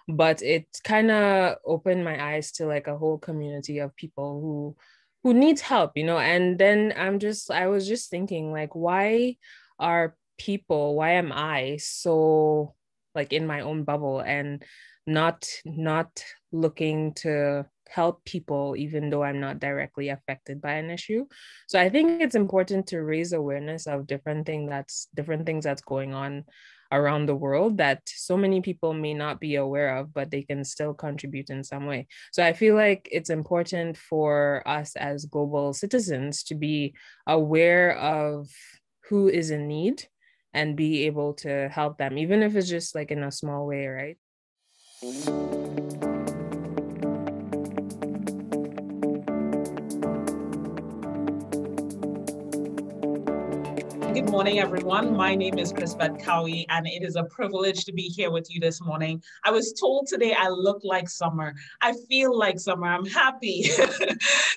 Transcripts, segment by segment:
but it kind of opened my eyes to like a whole community of people who needs help, and then I was just thinking like, why am I so like in my own bubble and not looking to help people even though I'm not directly affected by an issue. So I think it's important to raise awareness of different things that's going on around the world that so many people may not be aware of, but they can still contribute in some way. So I feel like it's important for us as global citizens to be aware of who is in need and be able to help them, even if it's just like in a small way, right? Good morning, everyone. My name is Chris-Beth Cowie, and it is a privilege to be here with you this morning. I was told today I look like summer. I feel like summer. I'm happy.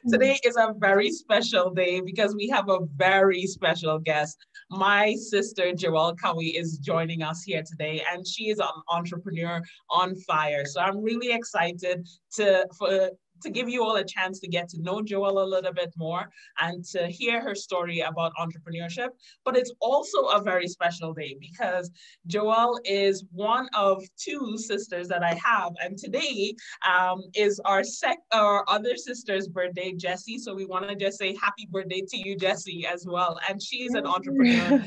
Today is a very special day because we have a very special guest. My sister, Joelle Cowie, is joining us here today, and she is an entrepreneur on fire. So I'm really excited to give you all a chance to get to know Joelle a little bit more and to hear her story about entrepreneurship. But it's also a very special day because Joelle is one of two sisters that I have. And today is our other sister's birthday, Jessie. So we want to just say happy birthday to you, Jessie, as well. And she's an entrepreneur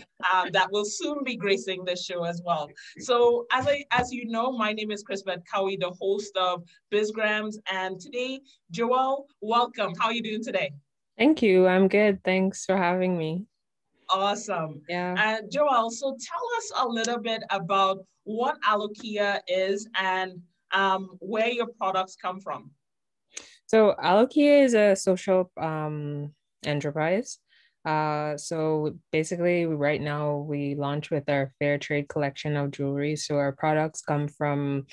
that will soon be gracing the show as well. So as you know, my name is Chris-Beth Cowie, the host of BizGrams. And today, Joelle, welcome. How are you doing today? Thank you. I'm good. Thanks for having me. Awesome. Yeah. Joelle, so tell us a little bit about what Alokia is and where your products come from. So Alokia is a social enterprise. So basically, right now we launch with our fair trade collection of jewelry. So our products come from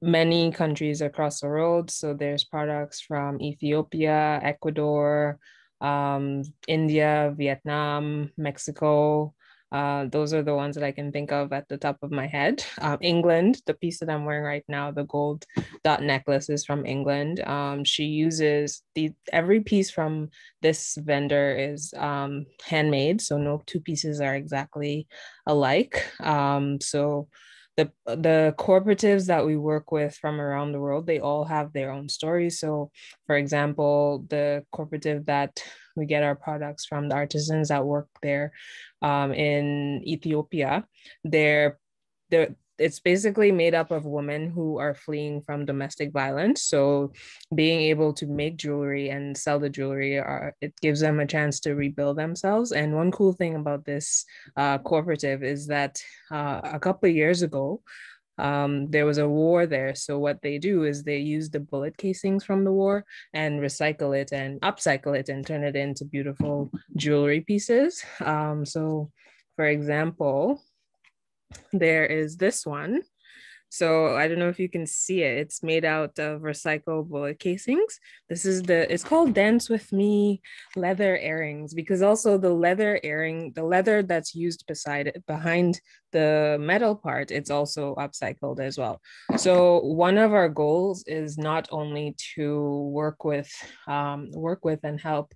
many countries across the world. So there's products from Ethiopia, Ecuador, India, Vietnam, Mexico. Those are the ones that I can think of at the top of my head. England, the piece that I'm wearing right now, the gold dot necklace is from England. She uses every piece from this vendor is handmade, so no two pieces are exactly alike. So the cooperatives that we work with from around the world, they all have their own stories. So, for example, the cooperative that we get our products from, the artisans that work there in Ethiopia, they're it's basically made up of women who are fleeing from domestic violence. So being able to make jewelry and sell the jewelry, it gives them a chance to rebuild themselves. And one cool thing about this cooperative is that a couple of years ago, there was a war there. So what they do is they use the bullet casings from the war and recycle it and upcycle it and turn it into beautiful jewelry pieces. So for example, there is this one. So I don't know if you can see it. It's made out of recycled bullet casings. It's called Dance With Me leather earrings, because also the leather that's used behind the metal part, it's also upcycled as well. So one of our goals is not only to work with and help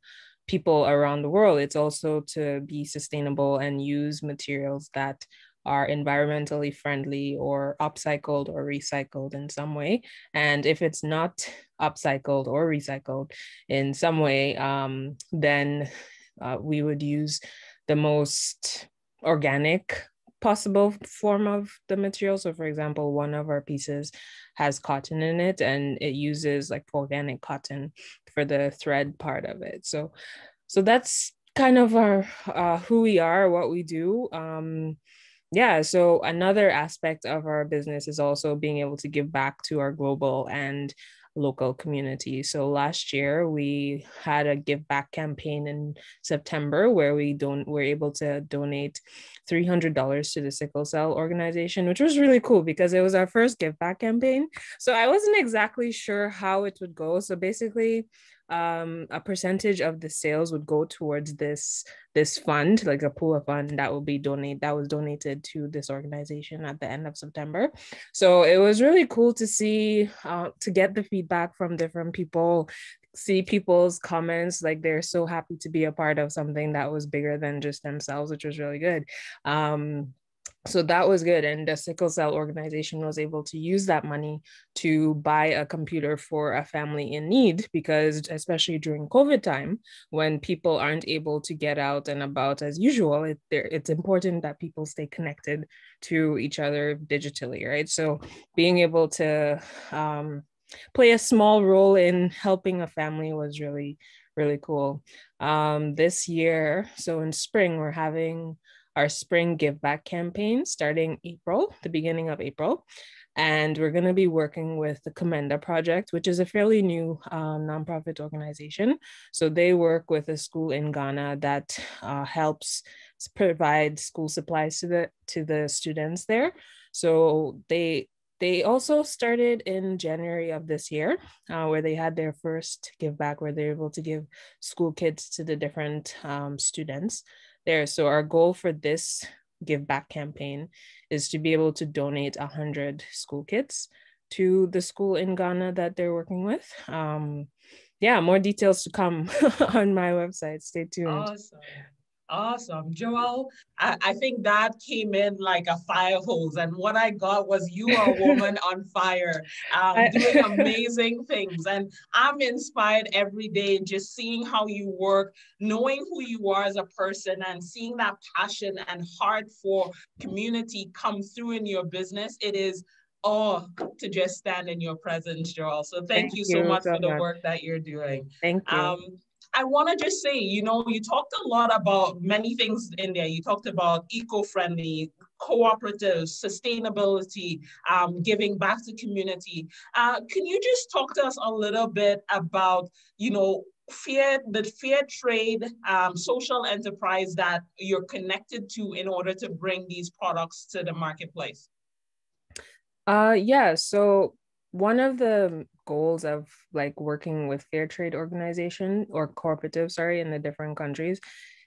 people around the world, it's also to be sustainable and use materials that are environmentally friendly or upcycled or recycled in some way. And if it's not upcycled or recycled in some way, then we would use the most organic possible form of the material. So for example, one of our pieces has cotton in it and it uses like organic cotton for the thread part of it. So that's kind of our who we are, what we do. Yeah, so another aspect of our business is also being able to give back to our global and local community. So last year we had a give back campaign in September where we're able to donate $300 to the sickle cell organization, which was really cool because it was our first give back campaign. So I wasn't exactly sure how it would go. So basically, a percentage of the sales would go towards this fund, like a pool of fund that was donated to this organization at the end of September. So it was really cool to see, to get the feedback from different people, see people's comments, like they're so happy to be a part of something that was bigger than just themselves, which was really good. So that was good. And the sickle cell organization was able to use that money to buy a computer for a family in need, because especially during COVID time, when people aren't able to get out and about as usual, it's important that people stay connected to each other digitally, right? So being able to play a small role in helping a family was really, really cool. This year, so in spring, we're having our spring give back campaign starting April, the beginning of April. And we're going to be working with the Commenda Project, which is a fairly new nonprofit organization. So they work with a school in Ghana that helps provide school supplies to the students there. So they also started in January of this year, where they had their first give back, where they're able to give school kits to the different students there. So our goal for this give back campaign is to be able to donate 100 school kits to the school in Ghana that they're working with. Yeah, more details to come on my website. Stay tuned. Awesome. Awesome. Joelle, I think that came in like a fire hose. And what I got was you are a woman on fire, doing amazing things. And I'm inspired every day just seeing how you work, knowing who you are as a person, and seeing that passion and heart for community come through in your business. It is to just stand in your presence, Joelle. So thank you so much for the work that you're doing. Thank you. I want to just say, you talked a lot about many things in there. You talked about eco-friendly, cooperatives, sustainability, giving back to community. Can you just talk to us a little bit about, the fair trade, social enterprise that you're connected to in order to bring these products to the marketplace? Yeah, so one of the goals of like working with fair trade organization or cooperative, sorry, in the different countries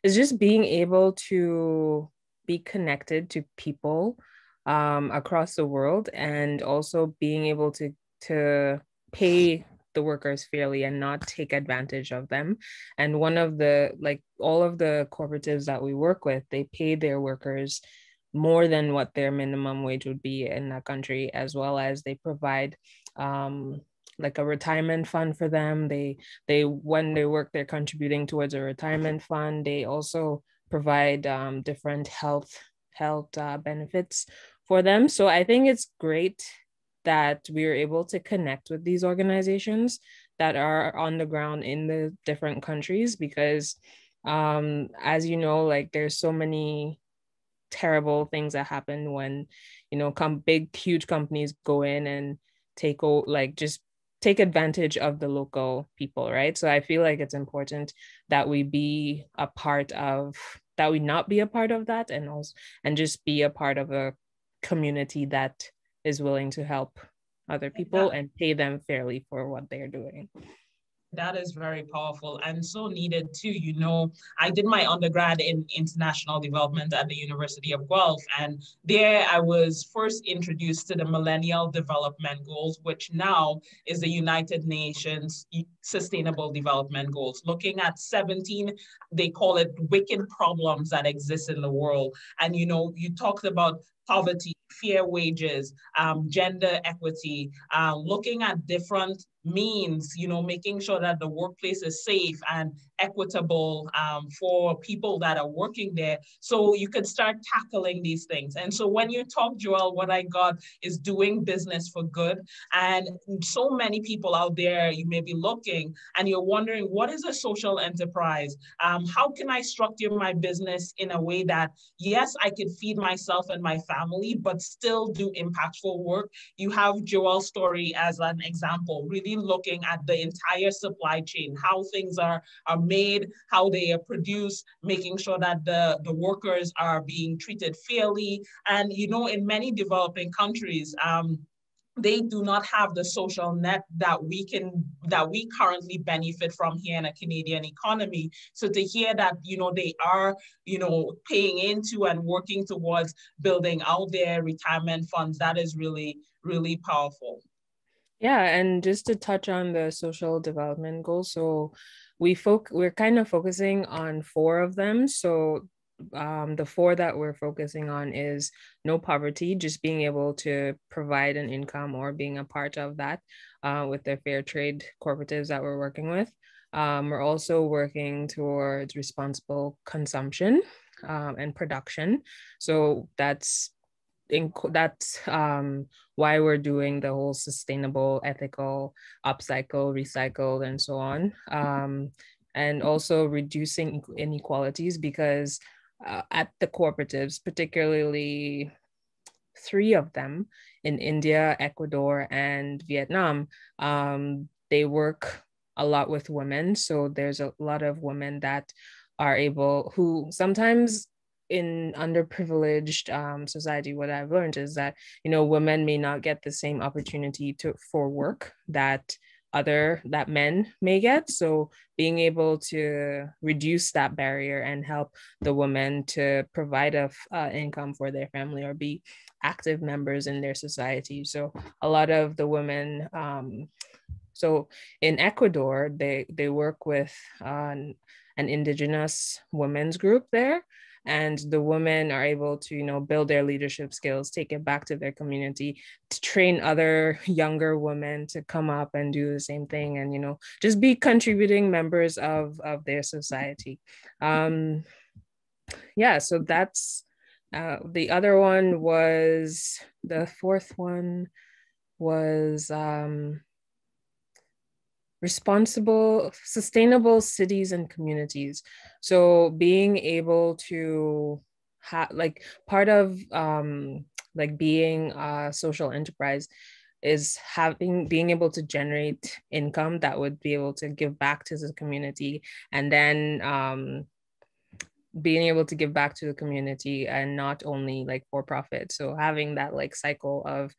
is just being able to be connected to people across the world, and also being able to pay the workers fairly and not take advantage of them. And one of the, like, all of the cooperatives that we work with, they pay their workers more than what their minimum wage would be in that country, as well as they provide like a retirement fund for them. They when they work, they're contributing towards a retirement fund. They also provide different health benefits for them. So I think it's great that we are able to connect with these organizations that are on the ground in the different countries, because as you know, like there's so many terrible things that happen when big huge companies go in and just take advantage of the local people, right? So I feel like it's important that we not be a part of that, and just be a part of a community that is willing to help other people and pay them fairly for what they're doing. That is very powerful and so needed too. I did my undergrad in international development at the University of Guelph, and there I was first introduced to the Millennial Development Goals, which now is the United Nations Sustainable Development Goals, looking at 17, they call it wicked problems that exist in the world. And you talked about poverty, fair wages, gender equity, looking at different means, making sure that the workplace is safe and equitable for people that are working there. So you could start tackling these things. And so when you talk, Joelle, what I got is doing business for good. And so many people out there, you may be looking and you're wondering, what is a social enterprise? How can I structure my business in a way that, yes, I could feed myself and my family, but still do impactful work? You have Joelle's story as an example, really looking at the entire supply chain, how things are made, how they are produced, making sure that the workers are being treated fairly. And, in many developing countries, they do not have the social net that we currently benefit from here in a Canadian economy. So to hear that, they are, paying into and working towards building out their retirement funds, that is really, really powerful. Yeah, and just to touch on the social development goals, so we're kind of focusing on four of them. So the four that we're focusing on is no poverty, just being able to provide an income or being a part of that with the fair trade cooperatives that we're working with. We're also working towards responsible consumption and production. So that's why we're doing the whole sustainable, ethical, upcycle, recycle, and so on. And also reducing inequalities because at the cooperatives, particularly three of them in India, Ecuador, and Vietnam, they work a lot with women. So there's a lot of women that are able, who sometimes in underprivileged society, what I've learned is that, women may not get the same opportunity for work that men may get. So being able to reduce that barrier and help the women to provide a income for their family or be active members in their society. So a lot of the women, so in Ecuador, they work with an indigenous women's group there, and the women are able to build their leadership skills, take it back to their community, to train other younger women to come up and do the same thing, and just be contributing members of their society. Yeah, so that's the other one. Was the fourth one was responsible, sustainable cities and communities. So being able to have, like, part of like being a social enterprise is being able to generate income that would be able to give back to the community, and then being able to give back to the community and not only like for profit. So having that like cycle of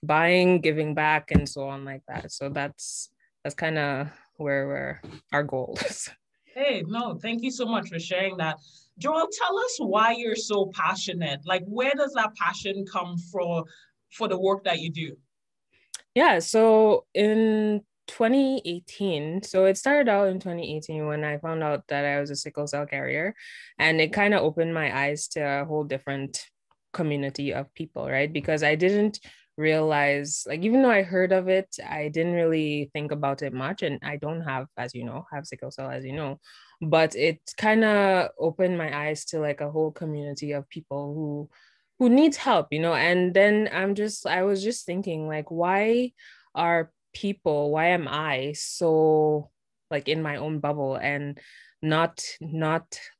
buying, giving back, and so on like that. So that's kind of where our goal is. Hey, no, thank you so much for sharing that. Joelle, tell us why you're so passionate. Like, where does that passion come from for the work that you do? Yeah, so in 2018, so it started out in 2018 when I found out that I was a sickle cell carrier, and it kind of opened my eyes to a whole different community of people, right? Because I didn't realize, like, even though I heard of it, I didn't really think about it much, and I don't have, as you know, have sickle cell, as you know, but it kind of opened my eyes to like a whole community of people who needs help, and then I was just thinking, like, why am I so like in my own bubble and not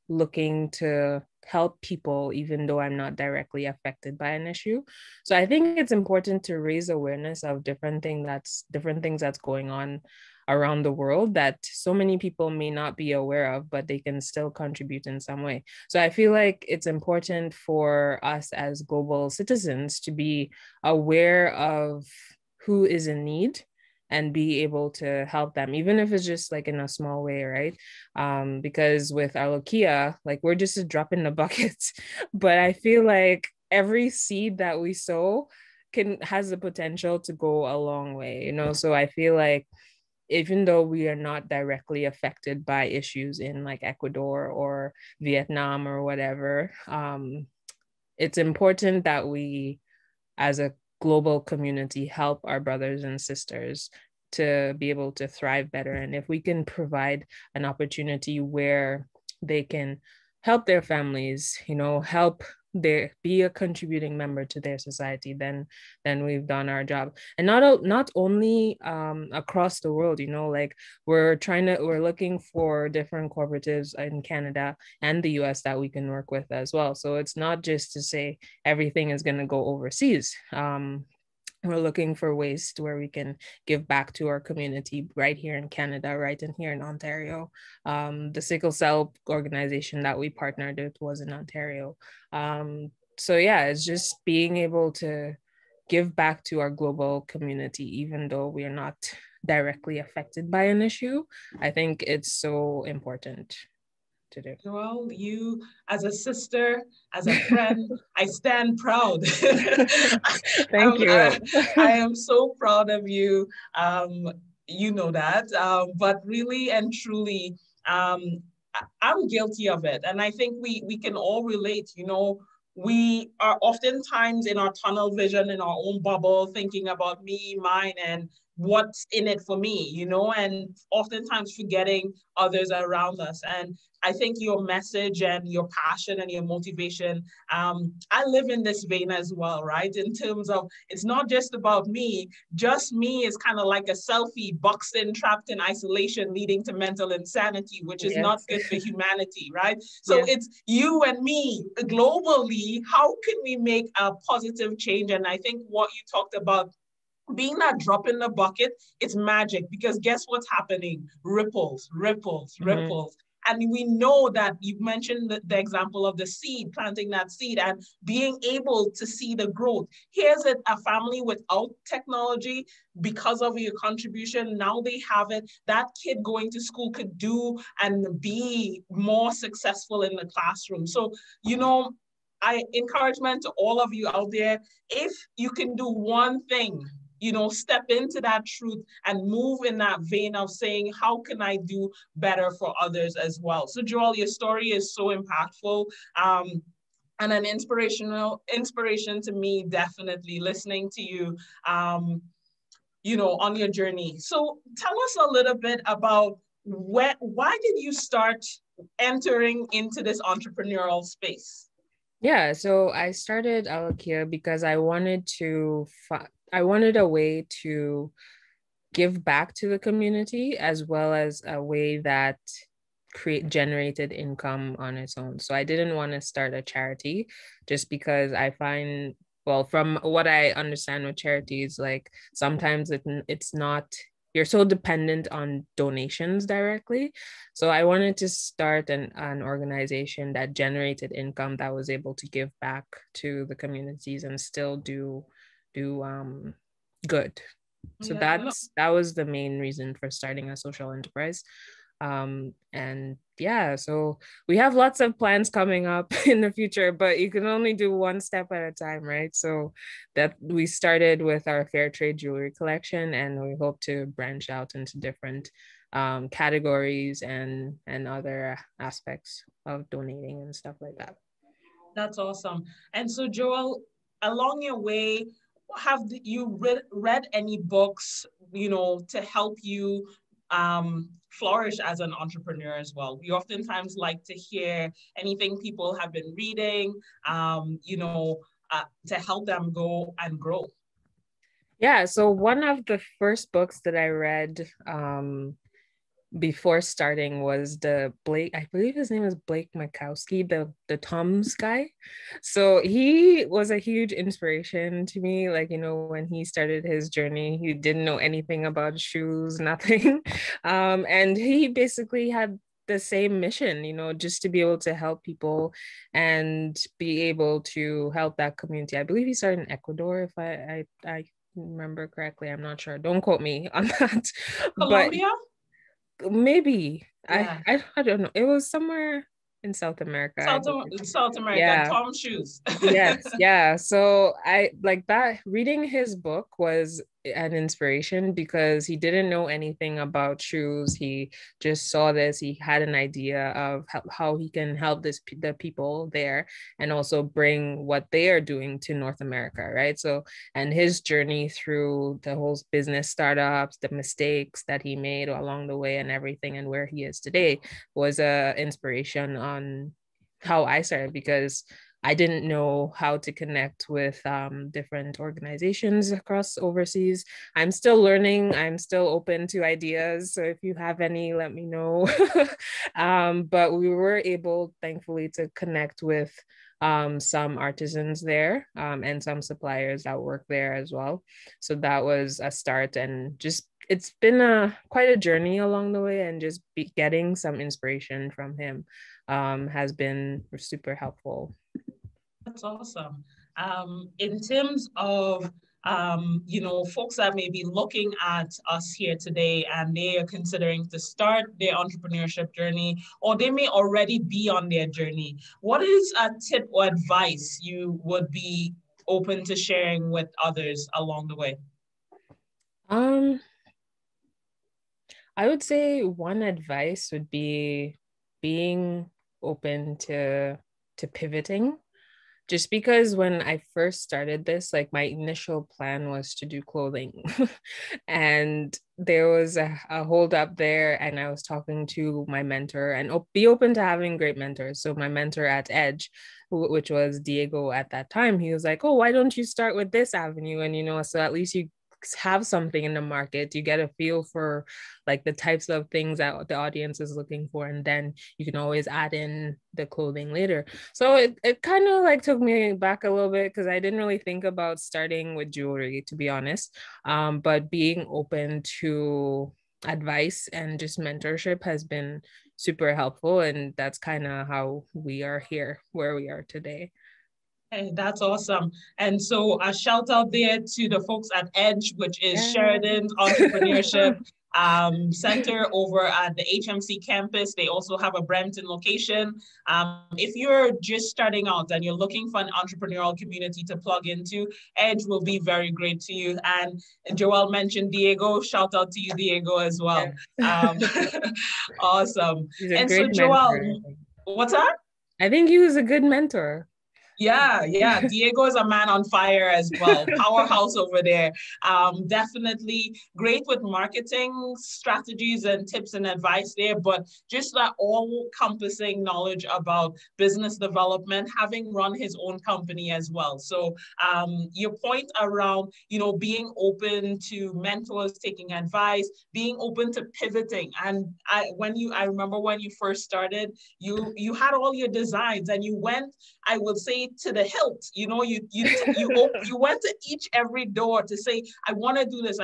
looking to help people, even though I'm not directly affected by an issue. So I think it's important to raise awareness of different things that's going on around the world that so many people may not be aware of, but they can still contribute in some way. So I feel like it's important for us as global citizens to be aware of who is in need and be able to help them, even if it's just like in a small way, right? Because with Alokia, like, we're just a drop in the bucket, but I feel like every seed that we sow has the potential to go a long way, So I feel like even though we are not directly affected by issues in like Ecuador or Vietnam or whatever, it's important that we, as a global community, help our brothers and sisters to be able to thrive better. And if we can provide an opportunity where they can help their families, help be a contributing member to their society, then we've done our job. And not only across the world, like we're looking for different cooperatives in Canada and the US that we can work with as well. So it's not just to say everything is going to go overseas. We're looking for ways to where we can give back to our community right here in Canada, right in here in Ontario. The sickle cell organization that we partnered with was in Ontario. So yeah, it's just being able to give back to our global community, even though we are not directly affected by an issue. I think it's so important to do. Well, you as a sister, as a friend, I stand proud. Thank you. I am so proud of you. You know that. But really and truly, I'm guilty of it. And I think we can all relate, you know. We are oftentimes in our tunnel vision, in our own bubble, thinking about me, mine, and what's in it for me, you know, and oftentimes forgetting others around us. And I think your message and your passion and your motivation, I live in this vein as well, right? In terms of it's not just about me, just me is kind of like a selfie boxed in, trapped in isolation, leading to mental insanity, which is not Yes. good for humanity, right? So Yeah. it's you and me globally. How can we make a positive change? And I think what you talked about being that drop in the bucket, it's magic because guess what's happening? Ripples, ripples, Mm-hmm. ripples. And we know that you mentioned the example of the seed, planting that seed and being able to see the growth. Here's a family without technology because of your contribution. Now they have it. That kid going to school could do and be more successful in the classroom. So, you know, I encouragement to all of you out there, if you can do one thing, you know, step into that truth and move in that vein of saying, how can I do better for others as well? So Joelle, your story is so impactful. And an inspiration to me, definitely listening to you, you know, on your journey. So tell us a little bit about why did you start entering into this entrepreneurial space? Yeah, so I started Alokia because I wanted a way to give back to the community as well as a way that create generated income on its own. So I didn't want to start a charity just because I find, well, from what I understand with charities, like sometimes it's not, you're so dependent on donations directly. So I wanted to start an organization that generated income that was able to give back to the communities and still do good. So Yeah, no, that was the main reason for starting a social enterprise. And yeah, so we have lots of plans coming up in the future, but you can only do one step at a time, right? So that we started with our fair trade jewelry collection, and we hope to branch out into different categories and other aspects of donating and stuff like that. that's awesome. And so, Joel, along your way, have you read any books, you know, to help you flourish as an entrepreneur as well? We oftentimes like to hear anything people have been reading, you know, to help them go and grow. Yeah, so one of the first books that I read before starting was the Blake, I believe his name is Blake Makowski, the Tom's guy. So he was a huge inspiration to me. Like, you know, when he started his journey, he didn't know anything about shoes, nothing. And he basically had the same mission, you know, just to be able to help people and be able to help that community. I believe he started in Ecuador, if I remember correctly. I'm not sure. Don't quote me on that. But Colombia? maybe Yeah. I don't know. It was somewhere in South America, I believe. South America, Yeah. Tom Shoes. Yes, yeah. So I like that. Reading his book was an inspiration because he didn't know anything about shoes. He just saw this. He had an idea of how he can help the people there and also bring what they are doing to North America, right? So, and his journey through the whole business startups, the mistakes that he made along the way, and everything, and where he is today was a inspiration on how I started because I didn't know how to connect with different organizations across overseas. I'm still learning. I'm still open to ideas. So if you have any, let me know. But we were able, thankfully, to connect with some artisans there and some suppliers that work there as well. So that was a start, and just it's been quite a journey along the way, and just getting some inspiration from him has been super helpful. That's awesome. In terms of folks that may be looking at us here today and they are considering to start their entrepreneurship journey, or they may already be on their journey, what is a tip or advice you would be open to sharing with others along the way? Um, I would say one advice would be being open to pivoting. Just because when I first started this, like my initial plan was to do clothing. And there was a hold up there, and I was talking to my mentor and be open to having great mentors. So my mentor at Edge, which was Diego at that time, he was like, "Oh, why don't you start with this avenue?" And so at least you have something in the market, you get a feel for like the types of things that the audience is looking for, and then you can always add in the clothing later. So it kind of like took me back a little bit because I didn't really think about starting with jewelry, to be honest. But being open to advice and just mentorship has been super helpful, and that's kind of how we are here where we are today. Hey, that's awesome. And so a shout out there to the folks at Edge, which is Yeah. Sheridan's Entrepreneurship Center over at the HMC campus. They also have a Brampton location. If you're just starting out and you're looking for an entrepreneurial community to plug into, Edge will be very great to you. And Joelle mentioned Diego. Shout out to you, Diego, as well. Yeah. Awesome. He's a And so, great mentor, Joelle, what's that? I think he was a good mentor. Yeah. Diego is a man on fire as well. Powerhouse over there. Definitely great with marketing strategies and tips and advice there, but just that all-encompassing knowledge about business development, having run his own company as well. So your point around, being open to mentors, taking advice, being open to pivoting. And I remember when you first started, you had all your designs and you went, I would say, to the hilt. You went to every door to say, I want to do this,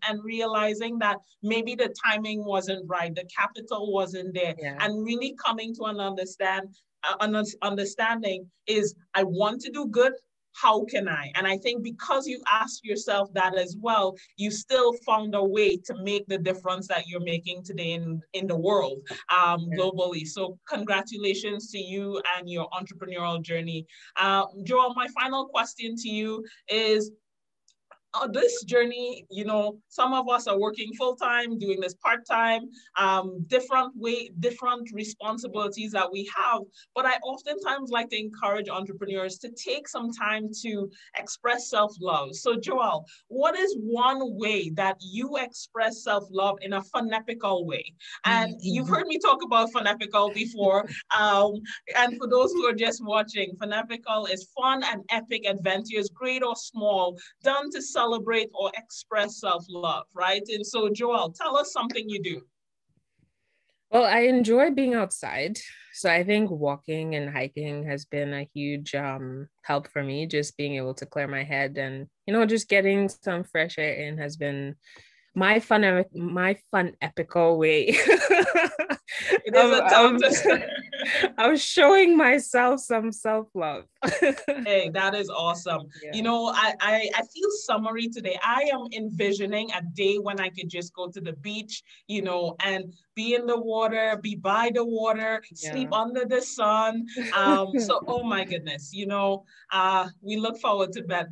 and realizing that maybe the timing wasn't right, the capital wasn't there, Yeah. and really coming to an understanding is, I want to do good. How can I? And I think because you asked yourself that as well, you still found a way to make the difference that you're making today in the world, globally. So congratulations to you and your entrepreneurial journey. Joelle, my final question to you is, this journey, some of us are working full-time, doing this part-time, different responsibilities that we have. But I oftentimes like to encourage entrepreneurs to take some time to express self-love. So Joelle, what is one way that you express self-love in a phonetical way? And you've heard me talk about phonetical before. And for those who are just watching, phonetical is fun and epic adventures, great or small, done to celebrate or express self-love, right? And so, Joelle, tell us something you do. Well, I enjoy being outside. So I think walking and hiking has been a huge help for me. Just being able to clear my head and, just getting some fresh air in has been my fun epical way. It is a tongue twister. I'm showing myself some self-love. Hey, that is awesome. Yeah. I feel summery today. I am envisioning a day when I could just go to the beach, and be in the water, be by the water, sleep under the sun. So, oh my goodness, we look forward to that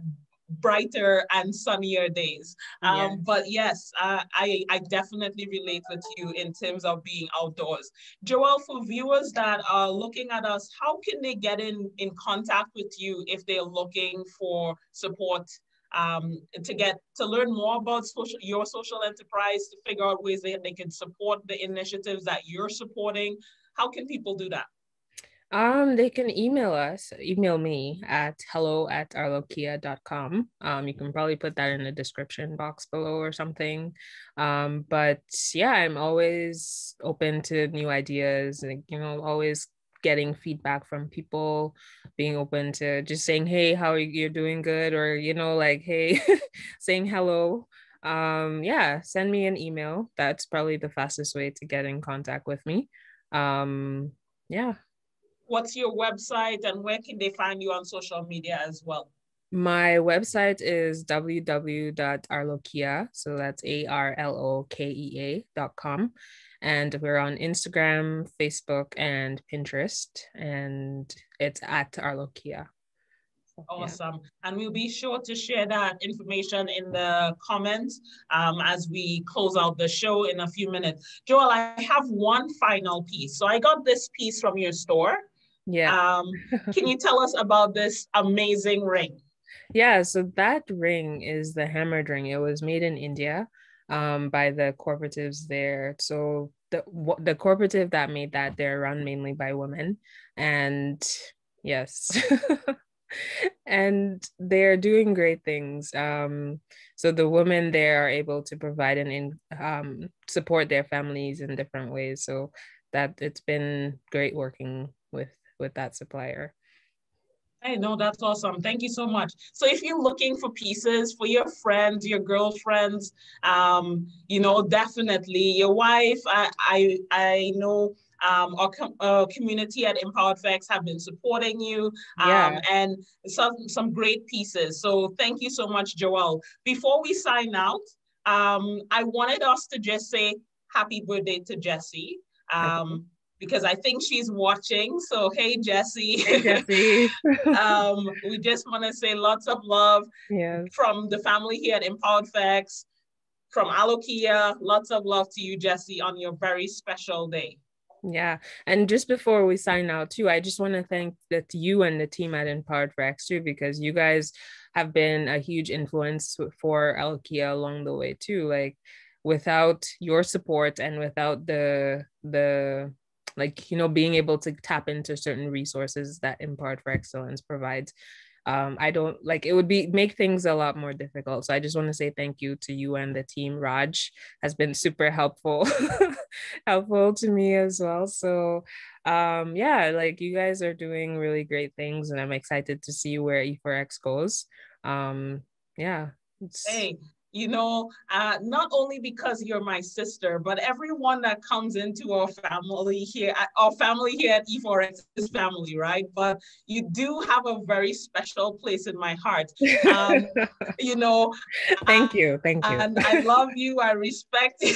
brighter and sunnier days. But yes, I definitely relate with you in terms of being outdoors. Joelle, for viewers that are looking at us, how can they get in contact with you if they're looking for support, to learn more about your social enterprise, to figure out ways that they can support the initiatives that you're supporting? How can people do that? They can email me at hello@arlokea.com. You can probably put that in the description box below or something. But yeah, I'm always open to new ideas, like, always getting feedback from people, being open to just saying, hey, how are you doing good? Or, like, hey, saying hello. Yeah, send me an email. That's probably the fastest way to get in contact with me. Yeah. What's your website and where can they find you on social media as well? My website is www.arlokea, so that's ARLOKEA.com. And we're on Instagram, Facebook, and Pinterest, and it's at Arlokea. Awesome. And we'll be sure to share that information in the comments as we close out the show in a few minutes. Joelle, I have one final piece. So I got this piece from your store. Yeah. Can you tell us about this amazing ring? Yeah, so that ring is the hammered ring. It was made in India by the cooperatives there. So the cooperative that made that, they're run mainly by women. And yes. And they're doing great things. So the women there are able to provide and support their families in different ways. So that it's been great working with that supplier. Hey, no, that's awesome. Thank you so much. So if you're looking for pieces for your friends, your girlfriends, definitely your wife, I know our community at Empowered Facts have been supporting you and some great pieces. So thank you so much, Joelle. Before we sign out, I wanted us to just say happy birthday to Jessie. Okay. Because I think she's watching. So, hey, Jessie. Hey, Jessie. We just want to say lots of love from the family here at Empowered Facts, from Alokia. Lots of love to you, Jessie, on your very special day. Yeah. And just before we sign out too, I just want to thank you and the team at Empowered Facts too, because you guys have been a huge influence for Alokia along the way too. Like without your support and without the being able to tap into certain resources that Empowered for Excellence provides, I don't it would make things a lot more difficult. So I just want to say thank you to you and the team. Raj has been super helpful helpful to me as well. So you guys are doing really great things, and I'm excited to see where E4X goes. Hey, not only because you're my sister, but everyone that comes into our family here at E4X is family, right? But you do have a very special place in my heart. Thank you. And I love you. I respect you.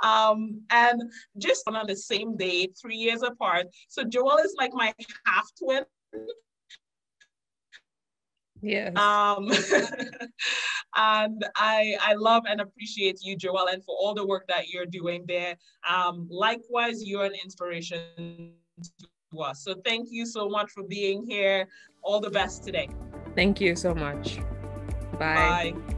And just on the same day, 3 years apart. So Joelle is like my half twin. Yes. And I love and appreciate you, Joelle, and for all the work that you're doing there. Likewise, you're an inspiration to us. So thank you so much for being here. All the best today. Thank you so much. Bye. Bye.